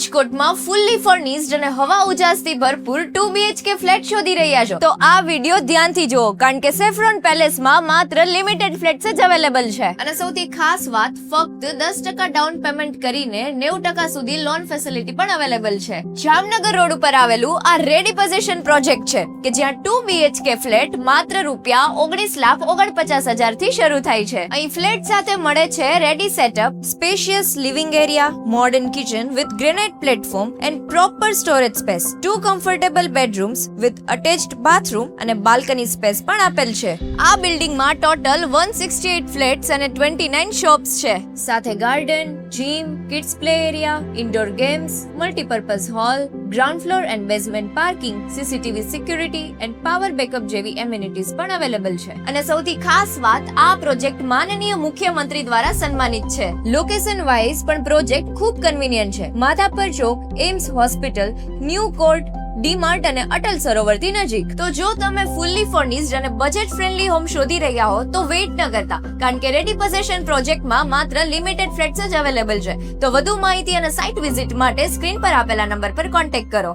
રાજકોટમાં fully furnished અને હવા ઉજાસથી ભરપૂર 2 BHK ફ્લેટ શોધી રહ્યા છો તો આ વિડિયો ધ્યાનથી જુઓ કારણ કે સેફ્રોન પેલેસમાં માત્ર લિમિટેડ ફ્લેટ્સ જ અવેલેબલ છે અને સૌથી ખાસ વાત ફક્ત 10% ડાઉન પેમેન્ટ કરીને 90% સુધી લોન ફેસિલિટી પણ અવેલેબલ છે. જામનગર રોડ ઉપર આવેલું આ રેડી પોઝિશન પ્રોજેક્ટ છે કે જ્યાં 2 BHK ફ્લેટ માત્ર ₹19,49,000 થી શરૂ થાય છે. અહીં ફ્લેટ સાથે મળે છે ready setup, spacious living area, modern kitchen with granite platform and proper storage space, 2 comfortable bedrooms with attached bathroom અને balcony space પણ આપેલ છે. આ બિલ્ડિંગમાં ટોટલ 168 ફ્લેટ્સ અને 29 શોપ્સ છે. સાથે garden, gym, kids play area, indoor games, multipurpose hall, ground floor and basement parking, CCTV security and power backup જેવી એમિનિટીઝ પણ અવેલેબલ છે. અને સૌથી ખાસ વાત, આ પ્રોજેક્ટ માનનીય મુખ્યમંત્રી દ્વારા સન્માનિત છે. લોકેશન વાઇઝ પણ પ્રોજેક્ટ ખૂબ કન્વીનિયન્ટ છે. Madhapar chowk, AIIMS hospital, new court, DMart અને અટલ સરોવરથી નજીક. તો જો તમે ફુલ્લી ફર્નિશ્ડ અને બજેટ ફ્રેન્ડલી હોમ શોધી રહ્યા હો તો વેઇટ ન કરતા કારણ કે રેડી પોઝિશન પ્રોજેક્ટમાં માત્ર લિમિટેડ ફ્લેટ્સ જ અવેલેબલ છે. તો વધુ માહિતી અને સાઇટ વિઝિટ માટે સ્ક્રીન પર આપેલા નંબર પર કોન્ટેક્ટ કરો.